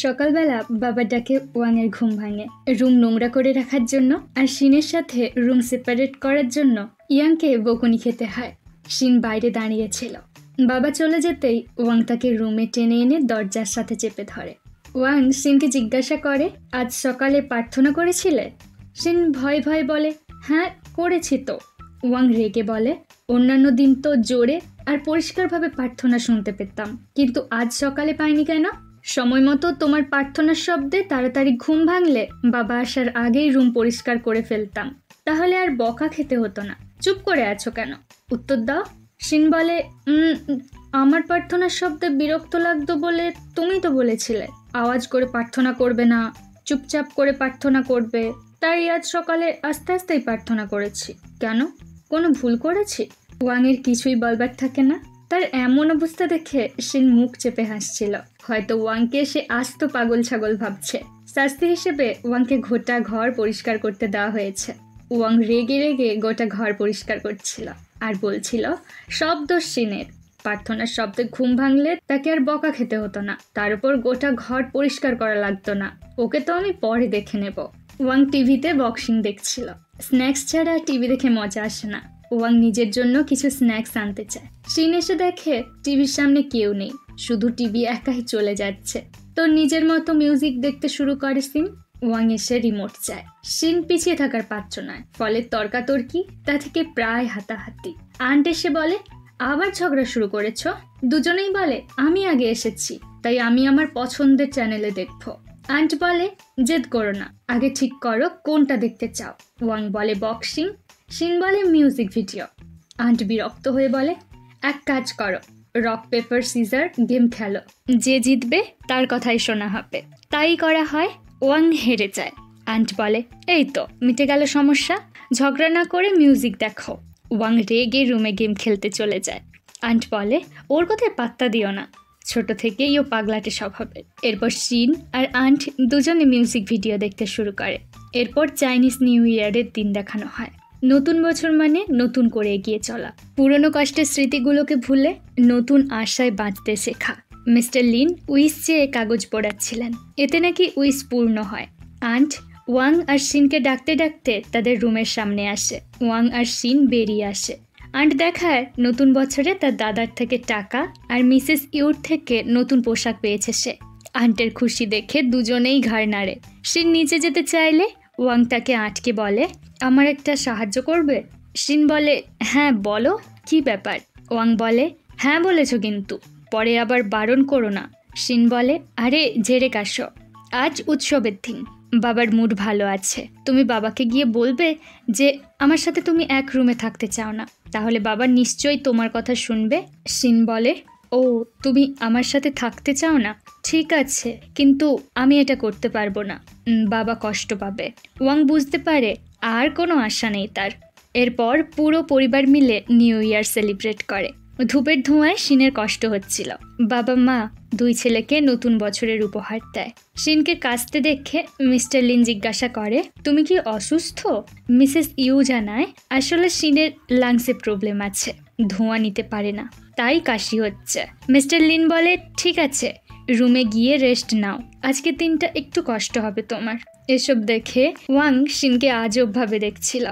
সকালবেলা বাবার ডাকে ওয়াংয়ের ঘুম ভাঙে রুম নোংরা করে রাখার জন্য আর শিনের সাথে রুম সেপারেট করার জন্য ইয়াংকে বকুনি খেতে হয়। শিন বাইরে দাঁড়িয়েছিল। বাবা চলে যেতেই ওয়াং তাকে রুমে টেনে এনে দরজার সাথে চেপে ধরে। ওয়াং শিনকে জিজ্ঞাসা করে, আজ সকালে প্রার্থনা করেছিলে? শিন ভয় ভয় বলে, হ্যাঁ করেছি তো। ওয়াং রেগে বলে, অন্যান্য দিন তো জোরে আর পরিষ্কারভাবে প্রার্থনা শুনতে পেতাম, কিন্তু আজ সকালে পাইনি কেন? সময় মতো তোমার প্রার্থনার শব্দে তাড়াতাড়ি ঘুম ভাঙলে বাবা আসার আগেই রুম পরিষ্কার করে ফেলতাম, তাহলে আর বকা খেতে হতো না। চুপ করে আছো কেন? উত্তর দাও। শিন বলে, আমার প্রার্থনার শব্দে বিরক্ত লাগতো বলে তুমি তো বলেছিলে আওয়াজ করে প্রার্থনা করবে না, চুপচাপ করে প্রার্থনা করবে, তাই আজ সকালে আস্তে আস্তেই প্রার্থনা করেছি। কেন, কোনো ভুল করেছি? ওয়াংয়ের কিছুই বলবার থাকে না। তার এমন অবস্থা দেখে শিন মুখ চেপে হাসছিল। হয়তো ওয়াংকে সে আস্ত পাগল ছাগল ভাবছে। শাস্তি হিসেবে ওয়াংকে গোটা ঘর পরিষ্কার করতে দেওয়া হয়েছে। ওয়াং রেগে রেগে গোটা ঘর পরিষ্কার করছিল আর বলছিল সব দোষ শিনের। প্রার্থনার শব্দে ঘুম ভাঙলে তাকে আর বকা খেতে হতো না, তার উপর গোটা ঘর পরিষ্কার করা লাগতো না। ওকে তো আমি পরে দেখে নেব। ওয়াং টিভিতে বক্সিং দেখছিল। স্ন্যাক্স ছাড়া টিভি দেখে মজা আসে না। ওয়াং নিজের জন্য কিছু স্ন্যাক্স আনতে চায়। শিন এসে দেখে টিভির সামনে কেউ নেই, শুধু টিভি একাই চলে যাচ্ছে। তো নিজের মতো মিউজিক দেখতে শুরু করে শিন। ওয়াং এসে রিমোট চায়। শিন পিছিয়ে থাকার পাত্র নয়, ফলে তর্কাতর্কি, তা থেকে প্রায় হাতাহাতি। আন্ট এসে বলে, আবার ঝগড়া শুরু করেছ? দুজনেই বলে, আমি আগে এসেছি, তাই আমি আমার পছন্দের চ্যানেলে দেখবো। আন্ট বলে, জেদ করো না, আগে ঠিক করো কোনটা দেখতে চাও। ওয়াং বলে বক্সিং, শিন বলে মিউজিক ভিডিও। আন্ট বিরক্ত হয়ে বলে, এক কাজ করো, রক পেপার সিজার গেম খেলো, যে জিতবে তার কথাই শোনা হবে। তাই করা হয়। ওয়াং হেরে যায়। আন্ট বলে, এই তো মিটে গেল সমস্যা, ঝগড়া না করে মিউজিক দেখো। ওয়াং রেগে রুমে গেম খেলতে চলে যায়। আন্ট বলে, ওর কথায় পাত্তা দিও না, ছোট থেকেই ও পাগলাটে স্বভাবের। এরপর শিন আর আন্ট দুজনে মিউজিক ভিডিও দেখতে শুরু করে। এরপর চাইনিজ নিউ ইয়ারের দিন দেখানো হয়। নতুন বছর মানে নতুন করে এগিয়ে চলা, পুরনো কষ্টের স্মৃতিগুলোকে ভুলে নতুন আশায় বাঁচতে শেখা। মিস্টার লিন উইস চেয়ে কাগজ পড়াচ্ছিলেন, এতে নাকি উইস পূর্ণ হয়। আন্ট ওয়াং আর শিনকে ডাকতে ডাকতে তাদের রুমের সামনে আসে। ওয়াং আর শিন বেরিয়ে আসে। আন্ট দেখায় নতুন বছরে তার দাদার থেকে টাকা আর মিসেস ইউর থেকে নতুন পোশাক পেয়েছে সে। আন্টের খুশি দেখে দুজনেই ঘাড় নাড়ে। শিন নিচে যেতে চাইলে ওয়াং তাকে আটকে বলে, আমার একটা সাহায্য করবে? শিন বলে, হ্যাঁ বলো, কি ব্যাপার? ওয়াং বলে, হ্যাঁ বলেছ কিন্তু পরে আবার বারণ করো না। শিন বলে, আরে ঝেড়ে কাশো, আজ উৎসবের দিন, বাবার মুড ভালো আছে, তুমি বাবাকে গিয়ে বলবে যে আমার সাথে তুমি এক রুমে থাকতে চাও না, তাহলে বাবা নিশ্চয়ই তোমার কথা শুনবে। শিন বলে, ও তুমি আমার সাথে থাকতে চাও না? ঠিক আছে, কিন্তু আমি এটা করতে পারবো না, বাবা কষ্ট পাবে। ওয়াং বুঝতে পারে আর কোনো আশা নেই তার। এরপর পুরো পরিবার মিলে নিউ ইয়ার সেলিব্রেট করে। ধূপের ধোঁয়ায় শিনের কষ্ট হচ্ছিল। বাবা মা দুই ছেলেকে নতুন বছরের উপহার দেয়। শিনকে কাঁদতে দেখে মিস্টার লিন জিজ্ঞাসা করে, তুমি কি অসুস্থ? মিসেস ইউ জানায়, আসলে শিনের লাংসে প্রবলেম আছে, ধোঁয়া নিতে পারে না, তাই কাশি হচ্ছে। মিস্টার লিন বলে, ঠিক আছে, রুমে গিয়ে রেস্ট নাও, আজকে দিনটা একটু কষ্ট হবে তোমার। এসব দেখে ওয়াং শিনকে আজবভাবে দেখছিল।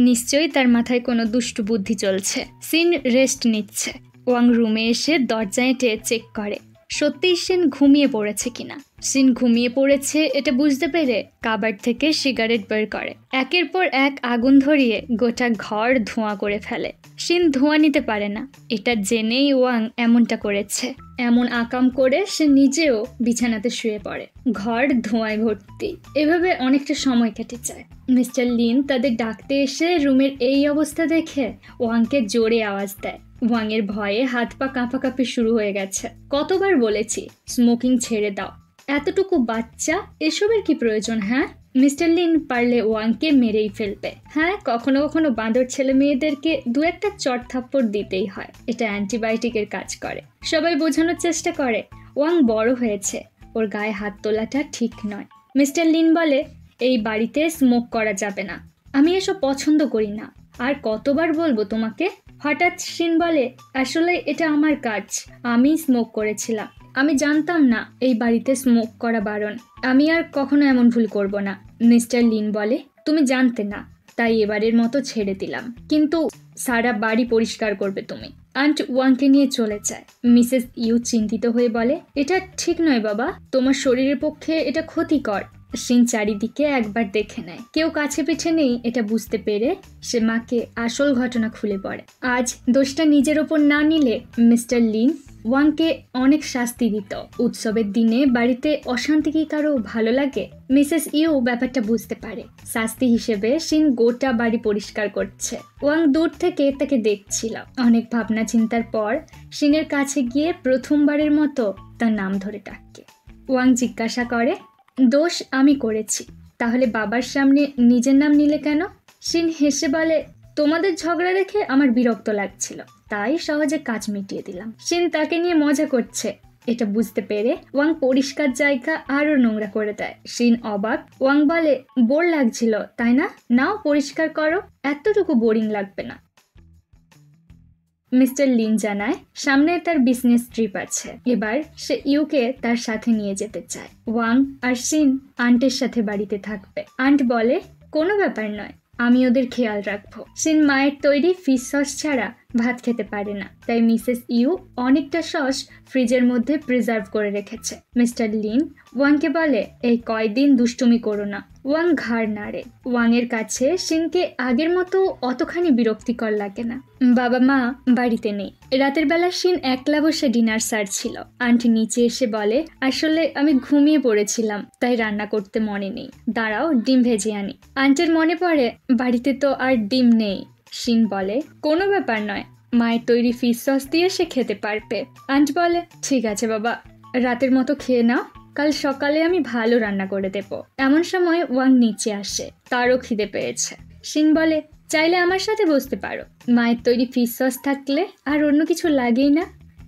নিশ্চয়ই তার মাথায় কোনো দুষ্টু বুদ্ধি চলছে। শিন রেস্ট নিচ্ছে। ওয়াং রুমে এসে দরজায় চেক করে সত্যিই শিন ঘুমিয়ে পড়েছে কিনা। শিন ঘুমিয়ে পড়েছে এটা বুঝতে পেরে কাবার্ড থেকে সিগারেট বের করে, একের পর এক আগুন ধরিয়ে গোটা ঘর ধোঁয়া করে ফেলে। শিন ধোঁয়া নিতে পারে না, এটা জেনেই ওয়াং এমনটা করেছে। এমন আকাম করে সে নিজেও বিছানাতে শুয়ে পড়ে। ঘর ধোঁয়ায় ভর্তি। এভাবে অনেকটা সময় কেটে যায়। মিস্টার লিন তাদের ডাকতে এসে রুমের এই অবস্থা দেখে ওয়াংকে জোরে আওয়াজ দেয়। ওয়াংয়ের ভয়ে হাত পা কাঁপাকাঁপি শুরু হয়ে গেছে। কতবার বলেছি স্মোকিং ছেড়ে দাও, এতটুকু বাচ্চা, এসবের কি প্রয়োজন? হ্যাঁ, মিস্টার লিন পারলে ওয়াংকে মেরেই ফেলবে। হ্যাঁ, কখনো কখনো বাঁদর ছেলে মেয়েদেরকে দু একটা চট থাপ্পড় দিতেই হয়, এটা অ্যান্টিবায়োটিকের কাজ করে। সবাই বোঝানোর চেষ্টা করে ওয়াং বড় হয়েছে, ওর গায়ে হাত তোলাটা ঠিক নয়। মিস্টার লিন বলে, এই বাড়িতে স্মোক করা যাবে না, আমি এসব পছন্দ করি না, আর কতবার বলবো তোমাকে? হঠাৎ শিন বলে, আসলে এটা আমার কাজ, আমি স্মোক করেছিলাম, আমি জানতাম না এই বাড়িতে স্মোক করা বারণ। আমি আর কখনো এমন ভুল করব না। মিস্টার লিন বলে, তুমি জানতে না, তাই এবারের মতো ছেড়ে দিলাম, কিন্তু সারা বাড়ি পরিষ্কার করবে তুমি। আন্ট ওয়াংকে নিয়ে চলে যায়। মিসেস ইউ চিন্তিত হয়ে বলে, এটা ঠিক নয় বাবা, তোমার শরীরের পক্ষে এটা ক্ষতিকর। সিন চারিদিকে একবার দেখে নেয়, কেউ কাছে পিঠে নেই। এটা বুঝতে পেরে সে মাকে আসল ঘটনা খুলে পড়ে। আজ দোষটা নিজের ওপর না নিলে মিস্টার লিন ওয়াংকে অনেক শাস্তি দিত। উৎসবের দিনে বাড়িতে অশান্তি কি কারো ভালো লাগে? মিসেস ইউ ব্যাপারটা বুঝতে পারে। শাস্তি হিসেবে সিন গোটা বাড়ি পরিষ্কার করছে। ওয়াং দূর থেকে তাকে দেখছিল। অনেক ভাবনা চিন্তার পর সিনের কাছে গিয়ে প্রথমবারের মতো তার নাম ধরে ডাকে। ওয়াং জিজ্ঞাসা করে, দোষ আমি করেছি, তাহলে বাবার সামনে নিজের নাম নিলে কেন? সিন হেসে বলে, তোমাদের ঝগড়া দেখে আমার বিরক্ত লাগছিল, তাই সহজে কাজ মিটিয়ে দিলাম। সিন তাকে নিয়ে মজা করছে। এটা বুঝতে পেরে ওয়াং পরিষ্কার জায়গা আরো নোংরা করে দেয়। সিন অবাক। ওয়াং বলে, বোর লাগছিল তাই না? নাও পরিষ্কার করো, এতটুকু বোরিং লাগবে না। মিস্টার লিন জানায় সামনে তার বিজনেস ট্রিপ আছে, এবার সে ইউকে তার সাথে নিয়ে যেতে চায়। ওয়াং আর সিন আন্টের সাথে বাড়িতে থাকবে। আন্ট বলে, কোনো ব্যাপার নয়, আমি ওদের খেয়াল রাখবো। সিন মায়ের তৈরি ফিশ সস ছাড়া ভাত খেতে পারে না, তাই মিসেস ইউ অনেকটা সস ফ্রিজের মধ্যে প্রিজার্ভ করে রেখেছে। মিস্টার লিন ওয়াংকে বলে, এই কয়দিন দুষ্টুমি করো না। ওয়াং ঘাড় নাড়ে। ওয়াংয়ের কাছে সিনকে আগের মতো অতখানি বিরক্তিকর লাগে না। বাবা মা বাড়িতে নেই। রাতের বেলা সিন একলা বসে ডিনার সারছিল। আন্টি নিচে এসে বলে, আসলে আমি ঘুমিয়ে পড়েছিলাম, তাই রান্না করতে মনে নেই, দাঁড়াও ডিম ভেজে আনি। আন্টির মনে পড়ে বাড়িতে তো আর ডিম নেই। সিন বলে, কোনো ব্যাপার নয়, মায়ের তৈরি ফিশ সস দিয়ে সে খেতে পারবে। আন্ট বলে, ঠিক আছে বাবা, রাতের মতো খেয়ে নাও, কাল সকালে আমি ভালো রান্না করে দেব। এমন সময় ওয়াং নিচে আসে, তারও খিদে পেয়েছে। সিন বলে, চাইলে আমার সাথে বসতে পারো, মায়ের তৈরি ফিশ সস থাকলে আর অন্য কিছু লাগেই না।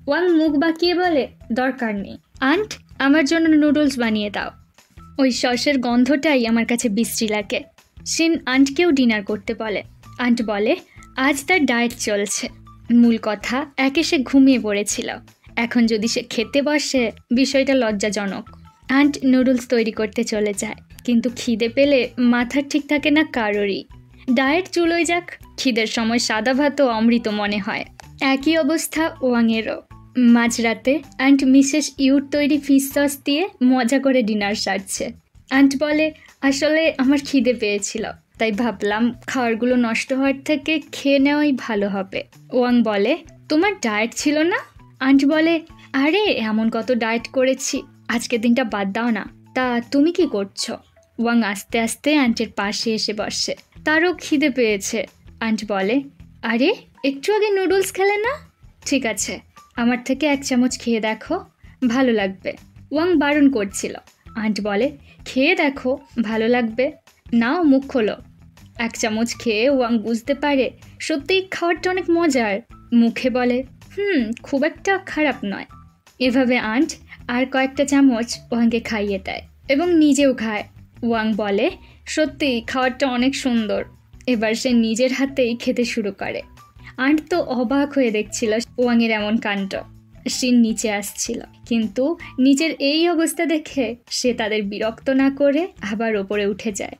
ওয়াং মুখ বাঁকিয়ে বলে, দরকার নেই আন্ট, আমার জন্য নুডলস বানিয়ে দাও, ওই সসের গন্ধটাই আমার কাছে বিশ্রী লাগে। সিন আন্টকেও ডিনার করতে বলে। আন্ট বলে, আজ তার ডায়েট চলছে। মূল কথা, একে সে ঘুমিয়ে পড়েছিল, এখন যদি সে খেতে বসে বিষয়টা লজ্জাজনক। আন্ট নুডলস তৈরি করতে চলে যায়, কিন্তু খিদে পেলে মাথা ঠিক থাকে না কারোরই। ডায়েট চুলোয় যাক, খিদের সময় সাদা ভাতও অমৃত মনে হয়। একই অবস্থা ওয়াংয়েরও। মাঝরাতে আন্ট মিসেস ইউর তৈরি ফিশ সস দিয়ে মজা করে ডিনার সারছে। আন্ট বলে, আসলে আমার খিদে পেয়েছিল, তাই ভাবলাম খাবারগুলো নষ্ট হওয়ার থেকে খেয়ে নেওয়াই ভালো হবে। ওয়াং বলে, তোমার ডায়েট ছিল না? আন্ট বলে, আরে এমন কত ডায়েট করেছি, আজকের দিনটা বাদ দাও না। তা তুমি কি করছো? ওয়াং আস্তে আস্তে আন্টের পাশে এসে বসে। তারও খিদে পেয়েছে। আন্ট বলে, আরে একটু আগে নুডলস খেলে না? ঠিক আছে, আমার থেকে 1 চামচ খেয়ে দেখো, ভালো লাগবে। ওয়াং বারণ করছিল। আন্ট বলে, খেয়ে দেখো, ভালো লাগবে, নাও মুখ খোলো। 1 চামচ খেয়ে ওয়াং বুঝতে পারে সত্যিই খাবারটা অনেক মজার। মুখে বলে, খুব একটা খারাপ নয়। এভাবে আন্ট আর কয়েকটা চামচ ওয়াংকে খাইয়ে দেয় এবং নিজেও খায়। ওয়াং বলে, সত্যি খাবারটা অনেক সুন্দর। এবার সে নিজের হাতেই খেতে শুরু করে। আন্ট তো অবাক হয়ে দেখছিল ওয়াংয়ের এমন কাণ্ড। সিন নিচে আসছিল, কিন্তু নিজের এই অবস্থা দেখে সে তাদের বিরক্ত না করে আবার ওপরে উঠে যায়।